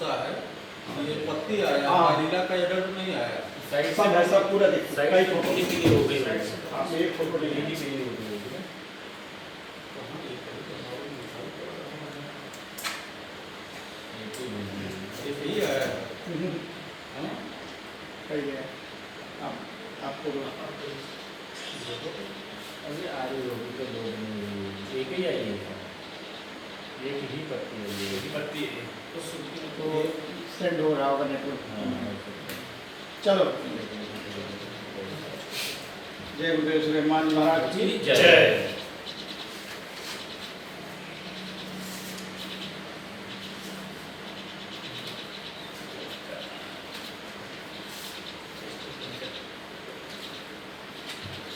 चूसा है, ये पत्ती आया, हाँ। पायरिला का एडल्ट नहीं आया। साइड सब ऐसा पूरा देखो, साइड कई से फोटो पीली पीली हो गई है। आप एक फोटो ले पीली लीजिए। पीली हो गई है। ये सही आया। हाँ? सही है। आपको अभी आ रही होगी तो दो दिन एक ही आई है, एक ही पत्ती है, ये ही पत्ती है तो सेंड हो रहा होगा नेटवर्क। हाँ। चलो, जय गुरुदेव सुलेमान महाराज की जय।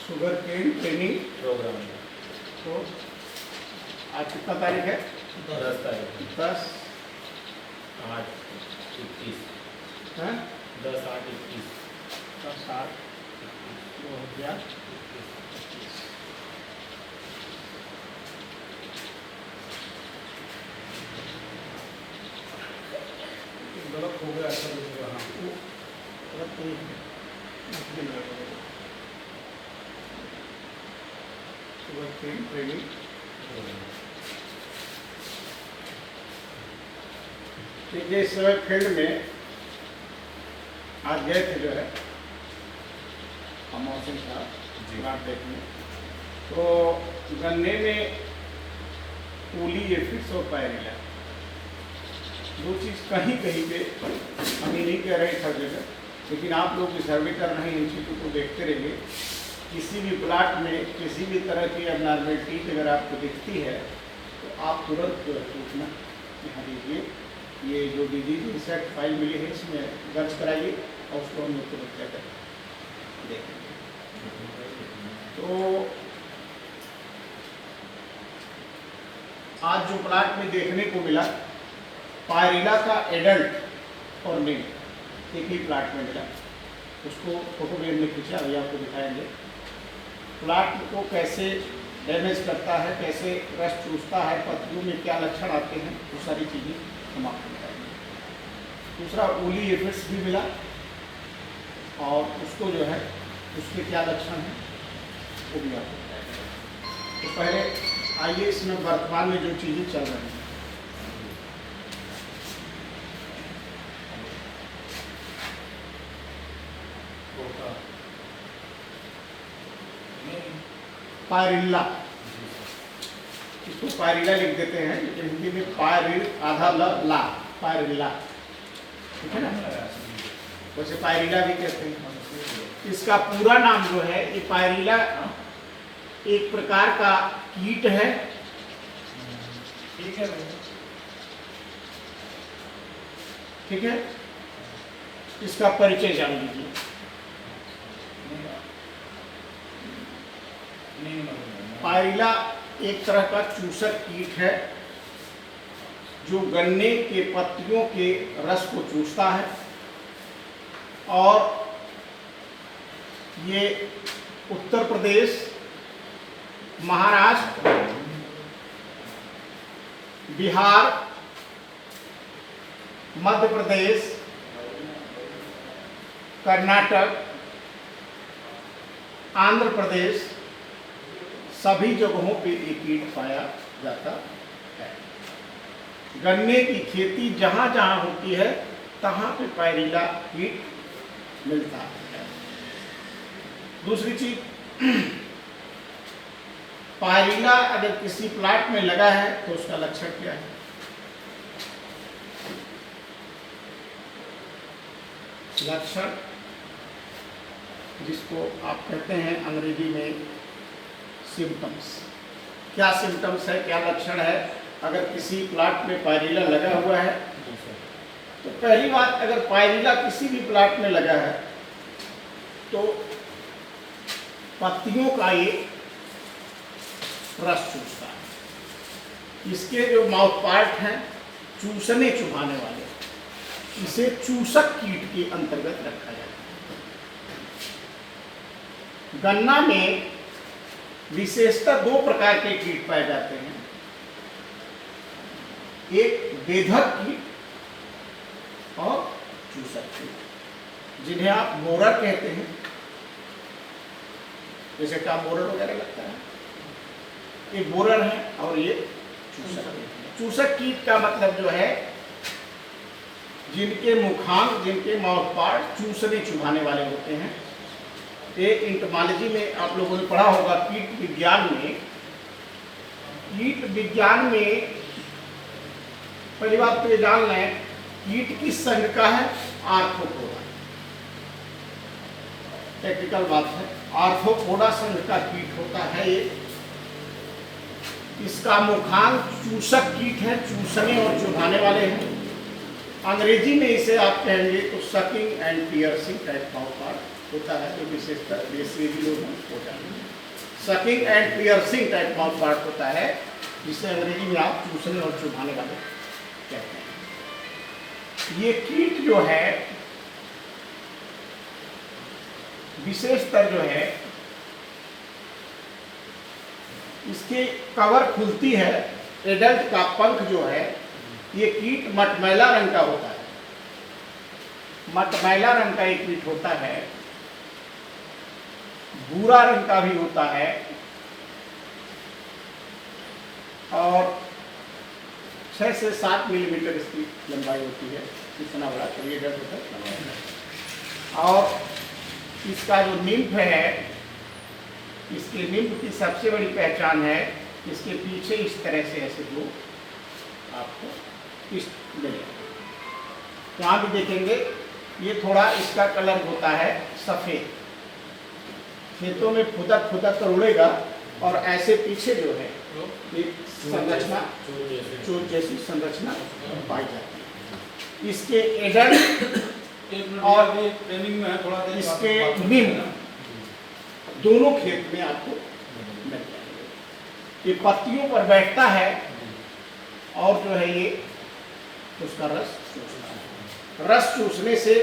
शुगर केन ट्रेनिंग प्रोग्राम तो आज कितना तारीख है? 10 तारीख 10 8/21 है 10/8/21 10/8/2021। गलत हो गया ऐसा दूसरा। हाँ वो गलत नहीं है। शुगर केन ट्रेनिंग देखिए, इस समय फील्ड में आज गए थे जो है मौसम का प्लांट देखने, तो गन्ने में पूली एफिड्स और पायरिला दो चीज़ कहीं कहीं पे हम ये नहीं कह रहे हर जगह, लेकिन आप लोग भी सर्वे कर रहे हैं, इंस्टीट्यूट को देखते रहिए। किसी भी प्लाट में किसी भी तरह की एबनॉर्मेलिटी अगर आपको दिखती है तो आप तुरंत सूचना यहाँ दीजिए। ये जो डिजीज इंसेक्ट फाइल मिली है इसमें दर्ज कराइए और उसको हम लोग तुरंत क्या करें देखेंगे। तो आज जो प्लाट में देखने को मिला, पायरिला का एडल्ट और मेल एक ही प्लाट में मिला। उसको फोटोग्राफ में खींचा, अभी आपको दिखाएंगे प्लाट को कैसे डैमेज करता है, कैसे रस चूसता है, पत्तियों में क्या लक्षण आते हैं, वो सारी चीज़ें हम आपको बताएंगे। दूसरा ओली एफिड्स भी मिला और उसको जो है उसके क्या लक्षण हैं वो भी आपको बताएंगे। तो पहले आइए इसमें वर्तमान में जो चीज़ें चल रही हैं। पायरिल्ला, इसको पायरिल्ला लिख देते हैं, लेकिन हिंदी में पायरिल आधा ला पायरिल्ला, ठीक है ना। वैसे पायरिल्ला भी कहते हैं। इसका पूरा नाम जो है, ये पायरिल्ला एक प्रकार का कीट है, ठीक है। इसका परिचय जान लीजिए। पायरिल्ला एक तरह का चूसक कीट है जो गन्ने के पत्तियों के रस को चूसता है और ये उत्तर प्रदेश, महाराष्ट्र, बिहार, मध्य प्रदेश, कर्नाटक, आंध्र प्रदेश सभी जगहों पे ये कीट पाया जाता है। गन्ने की खेती जहाँ जहाँ होती है तहाँ पे पायरिल्ला कीट मिलता है। दूसरी चीज, पायरिल्ला अगर किसी प्लाट में लगा है तो उसका लक्षण क्या है? लक्षण जिसको आप कहते हैं अंग्रेजी में सिम्टम्स। क्या सिम्टम्स है, क्या लक्षण है? अगर किसी प्लाट में पायरिल्ला लगा हुआ है तो पहली बात, अगर पायरिल्ला किसी भी प्लाट में लगा है तो पत्तियों का ये रस चूसता है। इसके जो माउथ पार्ट हैं चूसने चुभाने वाले, इसे चूसक कीट के अंतर्गत रखा जाता है। गन्ना में विशेषतः दो प्रकार के कीट पाए जाते हैं, एक बेधक कीट चूसक कीट, जिन्हें आप बोरर कहते हैं, जैसे का बोरर वगैरह लगता है, ये बोरर है और ये चूसक कीट। चूसक कीट का मतलब जो है जिनके मुखांग, जिनके माउथ पार्ट चूसने चुभाने वाले होते हैं। ये इंटोमोलॉजी में आप लोगों ने पढ़ा होगा, कीट विज्ञान में। कीट विज्ञान में पहली बात तो ये जान लें, कीट किस संघ का है? आर्थ्रोपोडा। टेक्निकल बात है, आर्थ्रोपोडा संघ का कीट होता है ये। इसका मुखांग चूसक कीट है, चूसने और चुभाने वाले हैं। अंग्रेजी में इसे आप कहेंगे तो sucking and piercing type mouth part होता है, जो विशेषतर देसी लोग हो जाएंगे। Sucking and piercing type mouth part होता है, जिसे अंग्रेजी में आप चूसने और चुभाने वाले कहते हैं। ये कीट जो है विशेषतर जो है, इसके कवर खुलती है, एडल्ट का पंख जो है, ये कीट मटमैला रंग का होता है। मटमैला रंग का एक कीट होता है, भूरा रंग का भी होता है, और 6 से 7 मिलीमीटर इसकी लंबाई होती है। इतना बड़ा करिए होता है। और इसका जो निम्फ है, इसके निम्फ की सबसे बड़ी पहचान है, इसके पीछे इस तरह से ऐसे दो आपको इस यहाँ भी देखेंगे, ये थोड़ा इसका कलर होता है सफ़ेद। खेतों में फुदक फुदक कर उड़ेगा और ऐसे पीछे जो है एक संरचना, चोट जैसी संरचना पाई जाती है। इसके एडल्ट और ट्रेनिंग में है, थोड़ा देर इसके बाद निम्न दोनों खेत में आपको मिल जाएंगे। ये पत्तियों पर बैठता है और जो है ये उसका रस चूसता है। रस चूसने से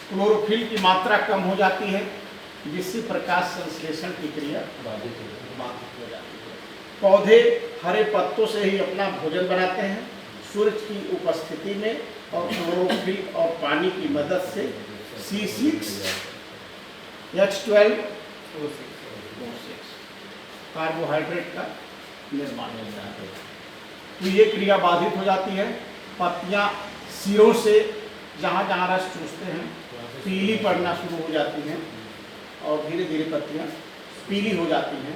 क्लोरोफिल की मात्रा कम हो जाती है, जिससे प्रकाश संश्लेषण की क्रिया बाधित हो जाती है। पौधे हरे पत्तों से ही अपना भोजन बनाते हैं। सूरज की उपस्थिति में और क्लोरोफिल और पानी की मदद से C6H12 कार्बोहाइड्रेट का निर्माण होता है। तो ये क्रिया बाधित हो जाती है। पत्तियां सिरों से जहाँ जहाँ रस चूसते हैं पीली पड़ना शुरू हो जाती हैं और धीरे धीरे पत्तियां पीली हो जाती हैं।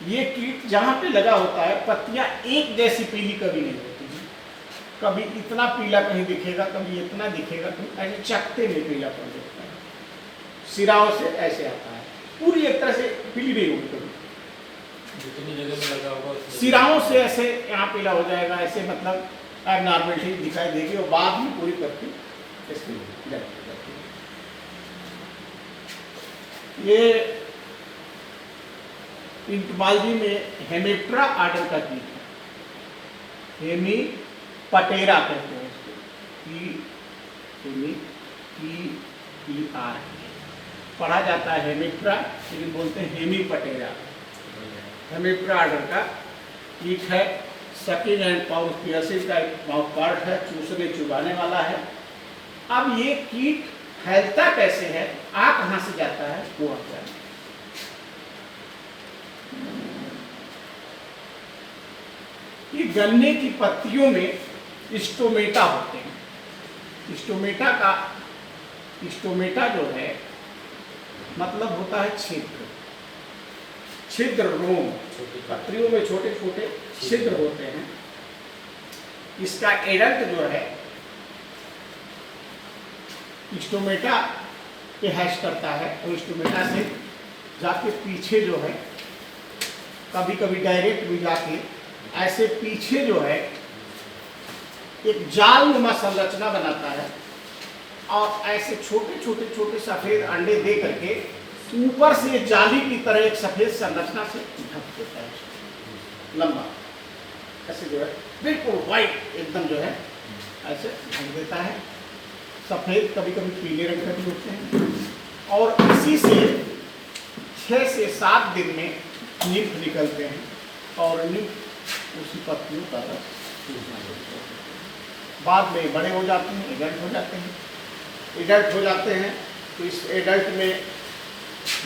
ये कीट जहाँ पे लगा होता है, पत्तियां एक जैसी पीली कभी नहीं होती हैं। कभी इतना पीला कहीं दिखेगा, कभी इतना दिखेगा, कभी ऐसे चकते में पीला पड़ जाता है। सिराओं से ऐसे आता है, पूरी एक तरह से पीली नहीं होगी कभी। जितनी जगह में लगा होगा सिराओं से ऐसे यहाँ पीला हो जाएगा, ऐसे मतलब एबनॉर्मलिटी दिखाई देगी और बाद में पूरी पत्ती इसकी जल जाती है। ये इंटोमोलॉजी में हेमिप्टेरा आर्डर का कीट है, हेमीपटेरा कहते हैं इसको, हेमीपीईआर पढ़ा जाता है हेमिप्टेरा, लेकिन बोलते हैं हेमीपटेरा। हेमिप्टेरा आर्डर का कीट है, सकिंग एंड पियर्सिंग का एक माउथ पार्ट है, चूसने चुभाने वाला है। अब ये कीट फैलता कैसे है, आ कहाँ से जाता है, वो आप जानें। ये गन्ने की पत्तियों में स्टोमेटा होते हैं। स्टोमेटा जो है मतलब होता है छिद्र, छिद्र रोम। पत्तियों में छोटे छोटे छिद्र होते हैं। इसका एडल्ट जो है स्टोमेटा पे हैश करता है और स्टोमेटा से जाके पीछे जो है, कभी कभी डायरेक्ट भी जाके ऐसे पीछे जो है एक जालनुमा संरचना बनाता है और ऐसे छोटे छोटे छोटे सफेद अंडे दे करके ऊपर से जाली की तरह एक सफेद संरचना से ढक देता है, लंबा ऐसे जो है बिल्कुल व्हाइट एकदम जो है ऐसे ढक देता है। सफेद कभी कभी पीले रंग के भी होते हैं और इसी से 6 से 7 दिन में निम्फ निकलते हैं और निम्फ उसी पत्तियों का रस चूसना शुरू करते हैं। बाद में बड़े हो जाते हैं, एडल्ट हो जाते हैं। एडल्ट हो जाते हैं तो इस एडल्ट में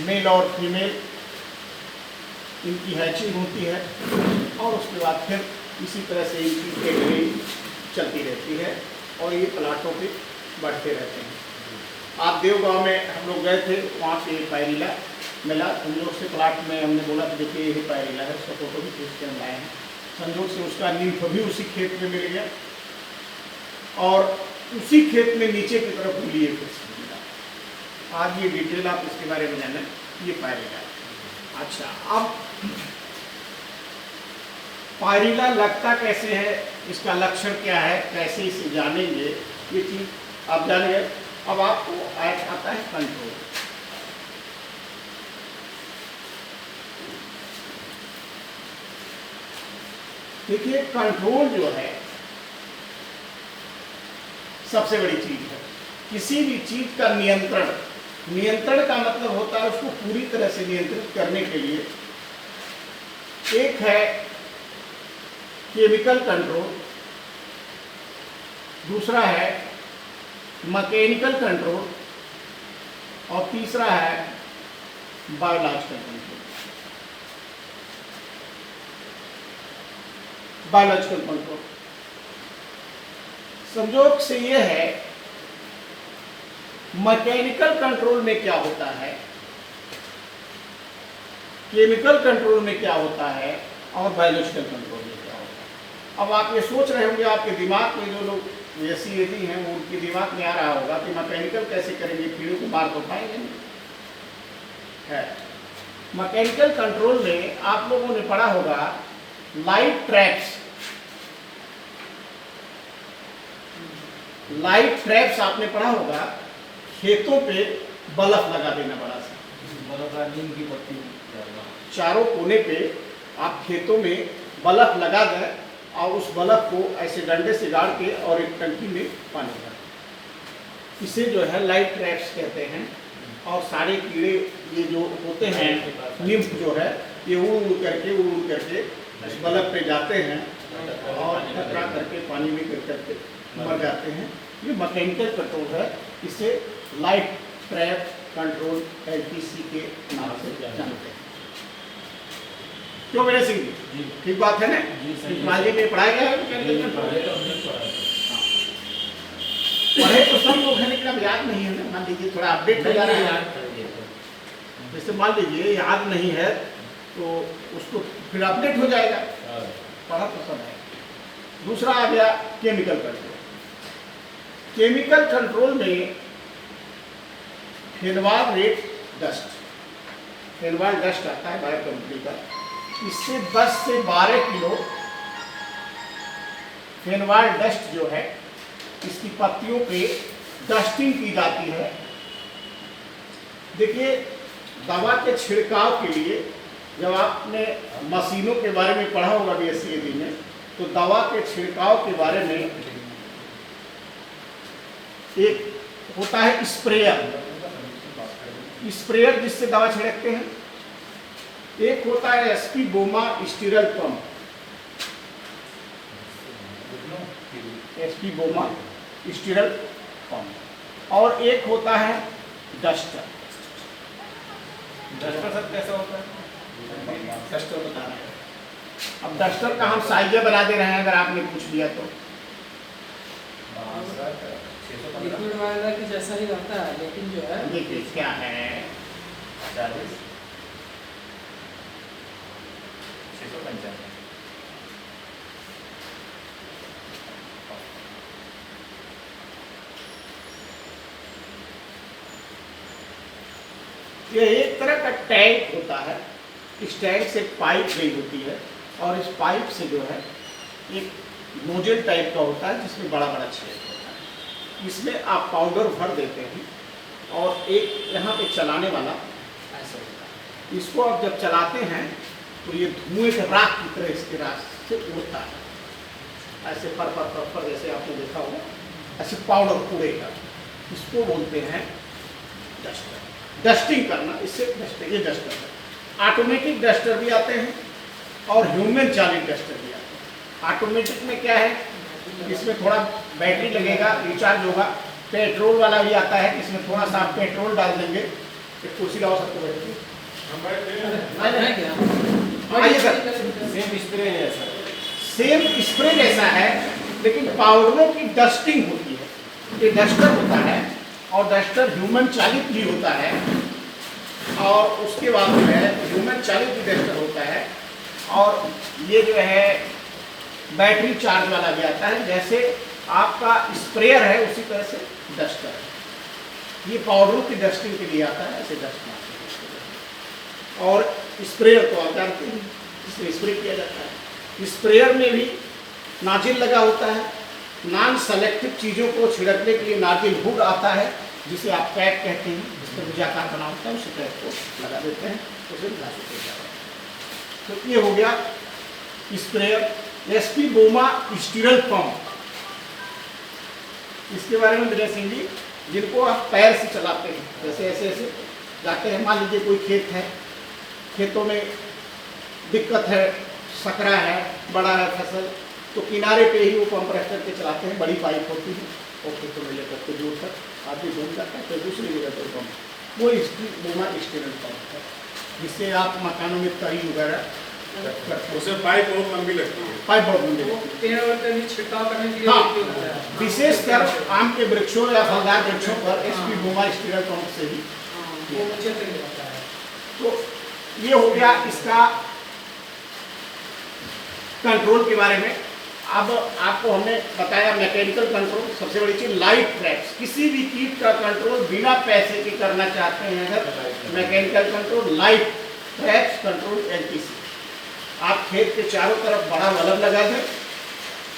मेल और फीमेल इनकी हैचिंग होती है और उसके बाद फिर इसी तरह से इनकी एग्रेड चलती रहती है और ये प्लाटों पे बढ़ते रहते हैं। आप देवगांव में हम लोग गए थे, वहाँ पे पायरीला मिला। संजोग से प्लाट में हमने बोला कि देखिए यही पायरीला है, उसका फोटो भी खींच के हम लाए हैं। संजोग से उसका नींव भी उसी खेत में मिल गया और उसी खेत में नीचे की तरफ लिए मिला। आज ये डिटेल आप इसके बारे में जाने, ये पायरीला। अच्छा, अब पायरीला लगता कैसे है, इसका लक्षण क्या है, कैसे इसे जानेंगे, ये चीज आप जानेंगे। अब आपको आता है कंट्रोल। देखिए कंट्रोल जो है सबसे बड़ी चीज है। किसी भी चीज का नियंत्रण, नियंत्रण का मतलब होता है उसको पूरी तरह से नियंत्रित करने के लिए एक है केमिकल कंट्रोल, दूसरा है मैकेनिकल कंट्रोल और तीसरा है बायोलॉजिकल कंट्रोल। बायोलॉजिकल कंट्रोल संयोग से यह है, मैकेनिकल कंट्रोल में क्या होता है, केमिकल कंट्रोल में क्या होता है और बायोलॉजिकल कंट्रोल में क्या होता है। अब आप ये सोच रहे होंगे, आपके दिमाग में जो लोग SCAD हैं वो उनके दिमाग में आ रहा होगा कि मैकेनिकल कैसे करेंगे, कीड़ों को मार तो पाएंगे नहीं। है मैकेनिकल कंट्रोल में आप लोगों ने पढ़ा होगा लाइट ट्रैप्स। लाइट ट्रैप्स आपने पढ़ा होगा, खेतों पे बल्ब लगा देना बड़ा सा, नीम की पत्ती चारों कोने पे आप खेतों में बल्ब लगा दें और उस बल्ब को ऐसे डंडे से गाड़ के और एक टंकी में पानी डाल, इसे जो है लाइट ट्रैप्स कहते हैं। और सारे कीड़े ये जो होते हैं, निम्फ जो है, ये उड़ करके उस बल्ब पे जाते हैं और टकरा करके पानी में गिर करके मर जाते हैं। ये मैकेनिकल कंट्रोल है, इसे लाइट ट्रैप कंट्रोल LTC के नाम से जानते हैं। क्यों मेरे सिंह जी, ठीक बात है ना? माली में पढ़ाया गया है मैकेनिकल कंट्रोल। पढ़े तो सब लोग हैं लेकिन अब याद नहीं है ना। मान लीजिए थोड़ा अपडेट हो जा रहा है, जैसे मान लीजिए याद नहीं है तो उसको फिर अपडेट हो जाएगा, पढ़ा तो सब है। दूसरा आ गया केमिकल कंट्रोल। केमिकल कंट्रोल में फेनवाल रेट डस्ट, फेनवाल डस्ट आता है बायो कंपनी का, इससे 10 से 12 किलो फेनवाल डस्ट जो है इसकी पत्तियों पे डस्टिंग की जाती है। देखिए दवा के छिड़काव के लिए जब आपने मशीनों के बारे में पढ़ा होगा BSc में, तो दवा के छिड़काव के बारे में एक होता है स्प्रेयर, स्प्रेयर जिससे दवा छिड़कते हैं। एक होता है SP बोमा स्टीरल पंप, SP बोमा स्टीरल पंप, और एक होता है डस्टर। डस्टर सब कैसा होता है? डस्टर बता रहे हैं। अब डस्टर का हम साइज बना दे रहे हैं, अगर आपने पूछ लिया तो। लिक्विड वाला की जैसा ही रहता है, लेकिन जो है देखिए क्या है, 40 655 ये एक तरह का टैंक होता है। इस टैंक से पाइप गई होती है और इस पाइप से जो है एक नोजल टाइप का होता है जिसमें बड़ा बड़ा छेद होता है। इसमें आप पाउडर भर देते हैं और एक यहाँ पे चलाने वाला ऐसा होता है। इसको आप जब चलाते हैं तो ये धुएं के राख की तरह इसके रास्ते से उड़ता है, ऐसे पर जैसे आपने देखा होगा, ऐसे पाउडर उड़ेगा। इसको बोलते हैं डस्टर। डस्टिंग करना, इससे डस्टर, ये डस्टर है। ऑटोमेटिक डस्टर भी आते हैं और ह्यूमन चालित डस्टर भी आते हैं। ऑटोमेटिक में क्या है, इसमें थोड़ा बैटरी लगेगा, रिचार्ज होगा। पेट्रोल वाला भी आता है, इसमें थोड़ा सा आप पेट्रोल डाल देंगे। एक कुर्सी लाओ सबको बैठिए। हम बैठे हैं। है क्या? आइए सर। सेम स्प्रे है सर। सेम स्प्रे जैसा है, लेकिन पाउडरों की डस्टिंग होती है। ये डस्टर होता है और डस्टर ह्यूमन चालित भी होता है, और उसके बाद जो है ह्यूमन चालित भी डस्टर होता है, और ये जो है बैटरी चार्ज वाला भी आता है। जैसे आपका स्प्रेयर है उसी तरह से डस्टर है। ये पाउडरों की डस्टिंग के लिए आता है, ऐसे डस्ट मारते हैं। और स्प्रेयर तो आप जानते हैं, इसमें स्प्रे किया जाता है। स्प्रेयर में भी नाजिल लगा होता है। नॉन सेलेक्टिव चीज़ों को छिड़कने के लिए नाजिल हुड आता है, जिसे आप कैप कहते हैं, जिस पर भुजाकार बना होता है, उस कैप को लगा देते हैं, उसे घास हो जाता है। तो ये हो गया स्प्रेयर। एसपी बोमा स्टीरल पंप, इसके बारे में विजय सिंह जी, जिनको आप पैर से चलाते हैं, जैसे ऐसे ऐसे जाते हैं। मान लीजिए कोई खेत है, खेतों में दिक्कत है, सकरा है, बड़ा है फसल, तो किनारे पे ही वो पंप रख करके चलाते हैं। बड़ी पाइप होती है और खेतों में लेकर के दूर तक आदमी घूम जाता है, फिर दूसरी जगह पर पंप, वो बोमा स्टीरल पंप है, जिससे आप मकानों में तरी वगैरह करते हैं। उसे पाइप बहुत लंबी लगती है। पाइप बहुत लंबी वो लगती है। पेड़ वेड़ में छिड़काव करने के लिए हाँ, उपयोग होता है। विशेषकर आम के वृक्षों या फलदार वृक्षों पर एसपी बोमा स्टीरल पंप से ही। हाँ, वो ऊंचे तक जाता है। तो ये हो गया इसका कंट्रोल के बारे में। अब आपको हमने बताया मैकेनिकल कंट्रोल, सबसे बड़ी चीज लाइट ट्रैप्स। किसी भी कीट का कंट्रोल बिना पैसे के करना चाहते हैं अगर, mechanical control, light traps control, LTC. आप खेत के चारों तरफ बड़ा बल्ब लगा दें,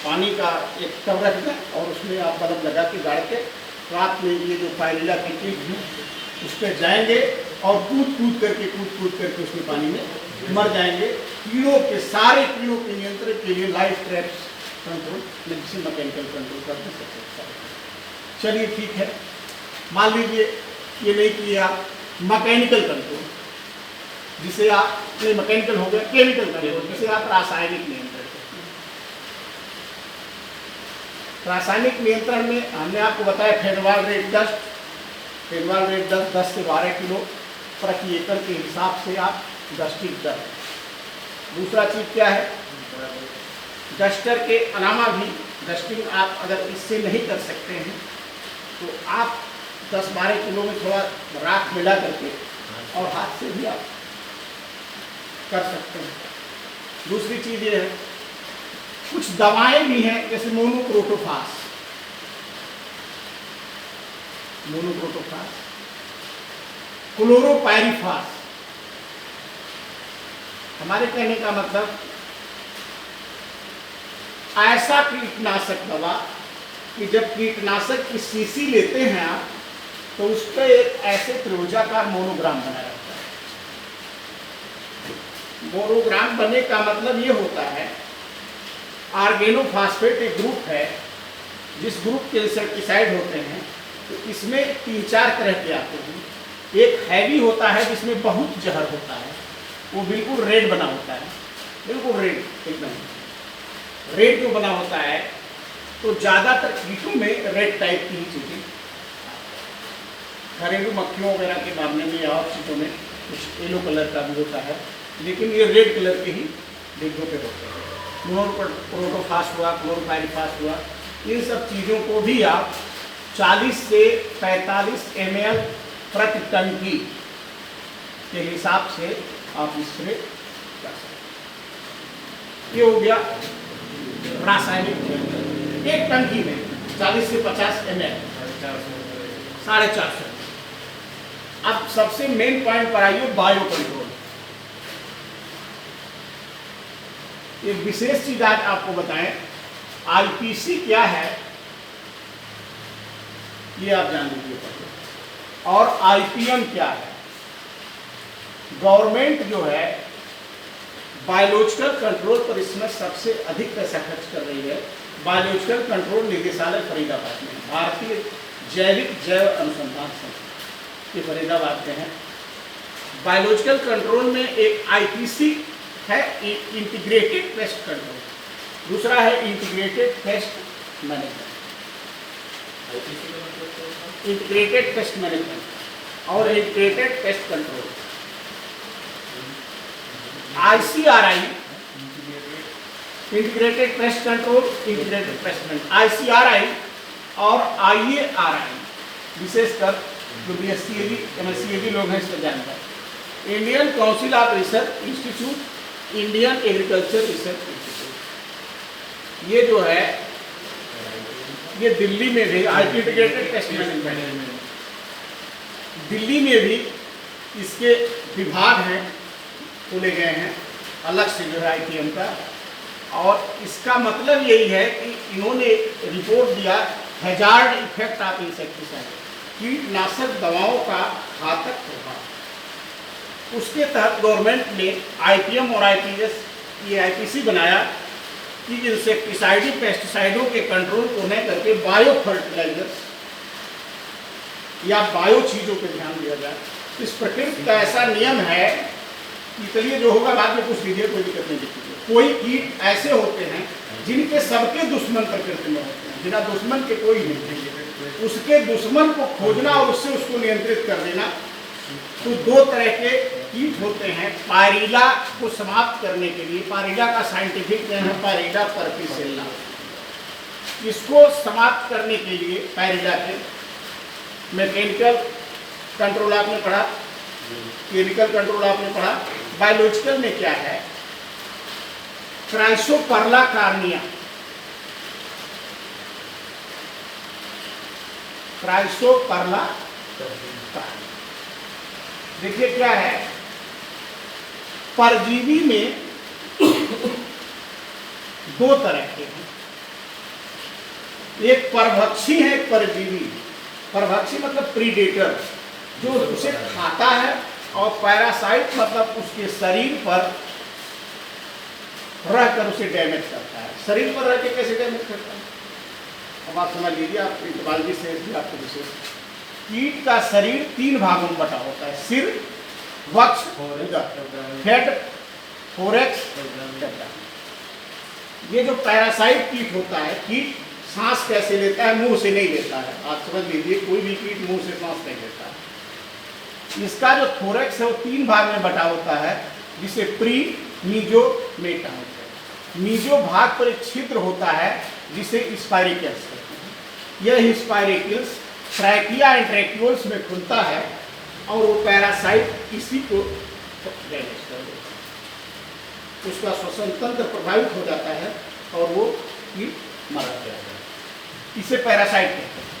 पानी का एक टब रख दें और उसमें आप बल्ब लगा के गाड़ के रात में ये जो पायरिला के कीट हैं उस पर जाएंगे और कूद कूद करके उसमें पानी में मर जाएंगे। कीड़ों के, सारे कीड़ों के नियंत्रण के लिए light traps control, medicine mechanical control करते हैं। चलिए ठीक है, मान लीजिए ये नहीं किया मैकेनिकल कंट्रोल, जिसे आप, नहीं मैकेनिकल हो गया, केमिकल कंट्रोल, जिसे आप रासायनिक नियंत्रण करते हैं। रासायनिक नियंत्रण में हमने आपको बताया फेनवाल रेट डस्ट। फेनवाल रेट डस्ट 10 से 12 किलो प्रति एकड़ के हिसाब से आप डस्टिंग कर। दूसरा चीज क्या है, डस्टर के अलावा भी डस्टिंग आप अगर इससे नहीं कर सकते हैं तो आप 10-12 किलो में थोड़ा राख मिला करके और हाथ से भी आप कर सकते हैं। दूसरी चीज ये है, कुछ दवाएं भी हैं जैसे मोनोक्रोटोफास, क्लोरोपायरीफास। हमारे कहने का मतलब ऐसा कीटनाशक दवा कि जब कीटनाशक की शीशी लेते हैं आप तो उस पर एक ऐसे त्रिभुजाकार मोनोग्राम बना रहता है। मोनोग्राम बनने का मतलब ये होता है, ऑर्गेनोफॉस्फेट एक ग्रुप है, जिस ग्रुप के इंसेक्टिसाइड होते हैं तो इसमें 3-4 तरह के आते हैं। एक हैवी होता है जिसमें बहुत जहर होता है, वो बिल्कुल रेड बना होता है, बिल्कुल रेड, एकदम रेड जो बना होता है। तो ज़्यादातर कीटों में रेड टाइप की ही चीज़ें, घरेलू मक्खियों वगैरह के मामले में या और चीज़ों में कुछ येलो कलर का भी होता है, लेकिन ये रेड कलर के ही डिब्बों पे होते हैं। मोनोक्रोटोफास हुआ, क्लोरोपायरीफास हुआ, इन सब चीज़ों को भी आप 40 से 45 ml प्रति टन की के हिसाब से आप स्प्रे कर सकते। ये हो गया रासायनिक नियंत्रण। एक टंकी में 40 से 50 ml, 450। अब सबसे मेन पॉइंट पर आइए, बायो कंट्रोल। एक विशेष चीज आज आपको बताएं, आईपीसी क्या है ये आप जान लीजिए पहले, और आईपीएम क्या है। गवर्नमेंट जो है बायोलॉजिकल कंट्रोल पर इसमें सबसे अधिक पैसा खर्च कर रही है। बायोलॉजिकल कंट्रोल निदेशालय फरीदाबाद में, भारतीय जैविक जैव अनुसंधान संस्थान, ये फरीदाबाद में है। बायोलॉजिकल कंट्रोल में एक आईपीसी है, इंटीग्रेटेड पेस्ट कंट्रोल, दूसरा है इंटीग्रेटेड पेस्ट मैनेजमेंट। आईपीसी का मतलब क्या होता है? इंटीग्रेटेड पेस्ट मैनेजमेंट और integrated pest control. ICRI integrated pest control, integrated pest management, ICRI और IARI विशेषकर जो BSc MSc लोग हैं इसको जानते हैं। Indian council of research institute, Indian agriculture research institute, ये जो है ये दिल्ली में भी इंटीग्रेटेड पेस्ट मैनेजमेंट, दिल्ली में भी इसके विभाग हैं, खोले गए हैं अलग से जो है IPM का। और इसका मतलब यही है कि इन्होंने रिपोर्ट दिया हैजार्ड इफेक्ट ऑफ इंसेक्टिसाइड, कीटनाशक दवाओं का घातक प्रभाव। उसके तहत गवर्नमेंट ने IPM और IPS ये IPC बनाया कि इंसेक्टिसाइड पेस्टिसाइडों के कंट्रोल को न करके बायो फर्टिलाइजर्स या बायो चीज़ों पे ध्यान दिया जाए। इस प्रकृति का ऐसा नियम है कि चलिए जो होगा बाद में कुछ लीजिए, कोई दिक्कत नहीं दिखती है। कोई कीट ऐसे होते हैं जिनके सबके दुश्मन प्रकृति में होते हैं, बिना दुश्मन के कोई नहीं, उसके दुश्मन को खोजना और उससे उसको नियंत्रित कर देना। तो दो तरह के कीट होते हैं पायरिला को समाप्त करने के लिए। पायरिला का साइंटिफिक नेम है पायरिला परफिसेल्ला। इसको समाप्त करने के लिए पायरिला के मैकेनिकल कंट्रोल आपने पढ़ा, केमिकल कंट्रोल आपने पढ़ा, बायोलॉजिकल में क्या है, क्राइसोपर्ला कार्निया, क्राइसोपर्ला कार्निया। देखिए क्या है, परजीवी में दो तरह के हैं, एक परभक्षी है, एक परजीवी। परभक्षी मतलब प्रीडेटर जो उसे खाता है, और पैरासाइट मतलब उसके शरीर पर रहकर उसे डैमेज करता है। शरीर पर रह के कैसे डैमेज करता है, अब आप समझ लीजिए, आप बायोलॉजी से भी आपको विशेष। कीट का शरीर 3 भागों में बटा होता है, सिर, वक्ष, हेड, थोरैक्स, एब्डोमेन। ये जो पैरासाइट कीट होता है, कीट सांस कैसे लेता है, मुंह से नहीं लेता है। आप समझ लीजिए कोई भी कीट मुंह से सांस नहीं लेता है। इसका जो थोरैक्स है वो 3 भाग में बटा होता है, जिसे प्री, मीजो, मेटा होता है। मीजो भाग पर एक छिद्र होता है जिसे स्पाइरिकल्स कहते हैं। यह स्पाइरिकल्स ट्रैकिया एंड ट्रैक्यूल्स में खुलता है और वो पैरासाइट इसी को डैमेज कर देता है, उसका श्वसन तंत्र प्रभावित हो जाता है और वो कीट मारा जाता है। इसे पैरासाइट कहते हैं।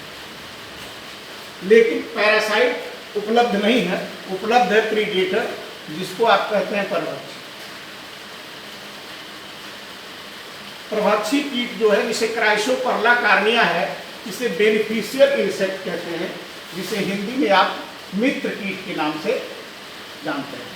लेकिन पैरासाइट उपलब्ध नहीं है, उपलब्ध है प्रीडेटर, जिसको आप कहते हैं परभक्षी। परभक्षी कीट जो है, जिसे क्राइसोपर्ला कार्निया है, इसे बेनिफिशियल इंसेक्ट कहते हैं, जिसे हिंदी में आप मित्र कीट के नाम से जानते हैं।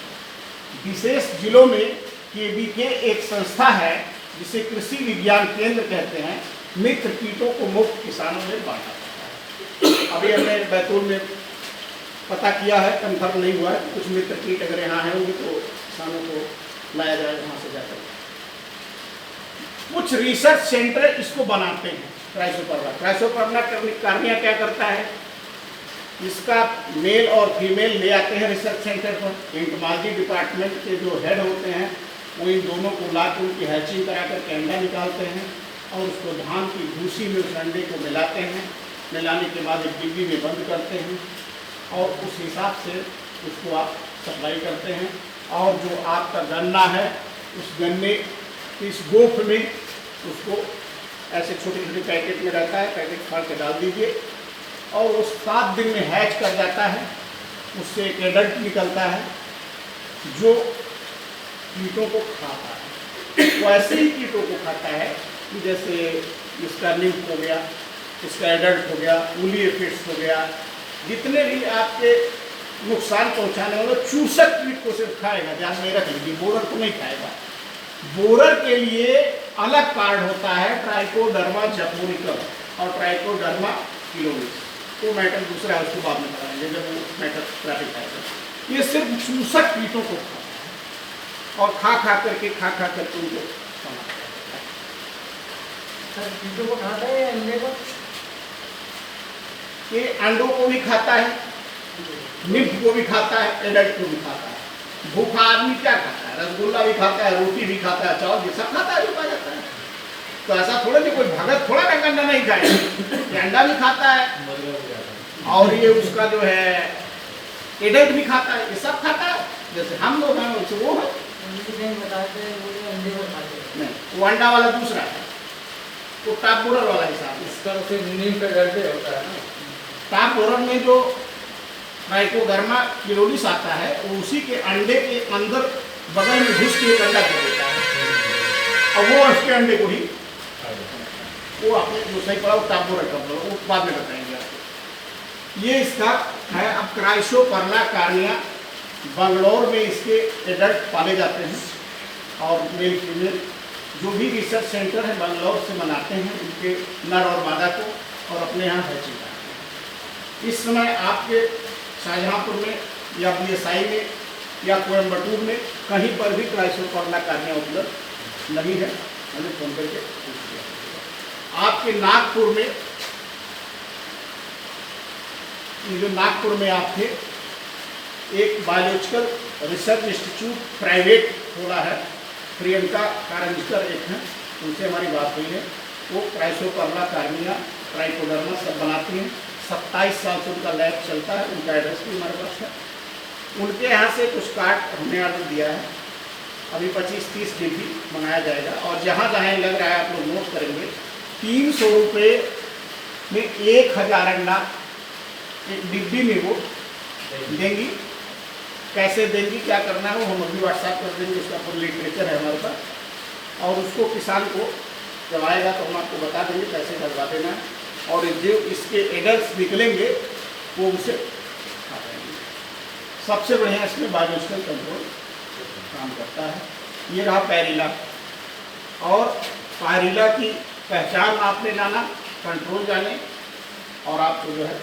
विशेष जिलों में KVK एक संस्था है जिसे कृषि विज्ञान केंद्र कहते हैं, मित्र कीटों को मुफ्त किसानों में बांटा जाता है। अभी हमने बैतूल में पता किया है, कंफर्म नहीं हुआ है, कुछ मित्र कीट अगर यहाँ हैं होंगे तो किसानों को लाया जाए वहाँ से जाकर। कुछ रिसर्च सेंटर इसको बनाते हैं क्राइसोपर्ला कार्निया क्या करता है, इसका मेल और फीमेल ले आते हैं रिसर्च सेंटर पर। एंटोलॉजी डिपार्टमेंट के जो हेड होते हैं वो इन दोनों को लाकर उनकी हैचिंग करा कर अंडा निकालते हैं और उसको धान की भूसी में उस अंडे को मिलाते हैं। मिलाने के बाद एक डिब्बी में बंद करते हैं और उस हिसाब से उसको आप सप्लाई करते हैं। और जो आपका गन्ना है, उस गन्ने इस गोफ में उसको ऐसे छोटे छोटे पैकेट में रहता है, पैकेट फाड़ के डाल दीजिए और वो 7 दिन में हैच कर जाता है। उससे एक एडल्ट निकलता है जो कीटों को खाता है। वो ऐसे ही कीटों को खाता है कि जैसे इसका निम्फ हो गया, इसका एडल्ट हो गया, ऊली एफिड्स हो गया, जितने भी आपके नुकसान पहुंचाने वाले चूसक कीट को सिर्फ खाएगा। ध्यान में रख लीजिए, बोरर को नहीं खाएगा। बोरर के लिए अलग कार्ड होता है, ट्राइकोडर्मा जपोनिकम और ट्राइकोडर्मा किलोविस। वो मैटर दूसरा है, उसको बाद में कराएंगे जब वो मैटर ट्रैफिक आएगा। ये सिर्फ चूसक कीटों को खाता है और खा खा करके उनको सर कीटों को खाता है या अंडे को? ये अंडों को भी खाता है, निम्फ को भी खाता है, एडल्ट को भी खाता है। भूखा आदमी क्या खाता है? रसगुल्ला भी खाता है, रोटी भी खाता है, चावल भी सब खाता है, जो खा जाता है। तो ऐसा थोड़ा नहीं, कोई भगत थोड़ा ना अंडा नहीं खाए, ये अंडा भी खाता है और ये उसका जो है एडल्ट भी खाता है, ये सब खाता है। जैसे हम लोग हैं वैसे वो है बताते हैं वो जो अंडे को खाते हैं। नहीं, वो अंडा वाला दूसरा है, वो टॉप बोरर वाला हिसाब है। इसका तो फिर नीम का डरते होता है ना। टॉप बोरर में जो ट्राइकोडर्मा पिरोलिस आता है वो उसी के अंडे के अंदर बगल में घुस के एक अंडा कर देता है और वो उसके अंडे को ही वो आपने जो सही पड़ा वो टॉप बोरर का बोला, वो बाद में बताएंगे आपको। ये इसका है। अब क्राइसोपर्ला कार्निया बंगलौर में इसके एडल्ट पाले जाते हैं और मेल फीमेल जो भी रिसर्च सेंटर है बंगलौर से मनाते हैं उनके नर और मादा को और अपने यहाँ हैचिंग कराते हैं। इस समय आपके शाहजहाँपुर में या बीएसआई में या कोयम्बटूर में कहीं पर भी क्राइसोपर्ला कार्निया उपलब्ध नहीं है, हमें फोन करके पूछ लिया। आपके नागपुर में, जो नागपुर में आप थे, एक बायोलॉजिकल रिसर्च इंस्टीट्यूट प्राइवेट खोला है, प्रियंका कारंजकर एक हैं, उनसे हमारी बात हुई है। वो क्राइसोपर्ला कार्निया ट्राइकोडर्मा सब बनाती हैं। 27 साल से उनका लैब चलता है, उनका एड्रेस भी हमारे पास है। उनके यहाँ से कुछ कार्ड हमने ऑर्डर दिया है, अभी 25-30 डिब्बी मंगाया जाएगा और जहाँ जहाँ लग रहा है आप लोग नोट करेंगे। 300 रुपये में 1000 अंडा एक डिब्बी में वो देंगी। कैसे देंगी, क्या करना है वो हम अभी व्हाट्सएप कर देंगे, उसका पूरा लिटरेचर है हमारे पास। और उसको किसान को जब आएगा तो हम आपको बता देंगे कैसे डलवा देना है और जो इसके एडल्ट निकलेंगे वो उसे खा पाएंगे। सबसे बढ़िया इसमें बायोलॉजिकल कंट्रोल काम करता है। ये रहा पैरिला। और पैरिला की पहचान आपने जाना, कंट्रोल जाने और आपको जो है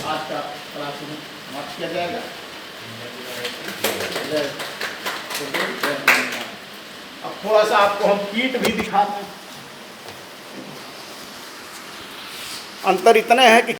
आज का क्लास में समाप्त किया जाएगा। अब थोड़ा सा आपको हम कीट भी दिखाते हैं। अंतर इतने हैं कि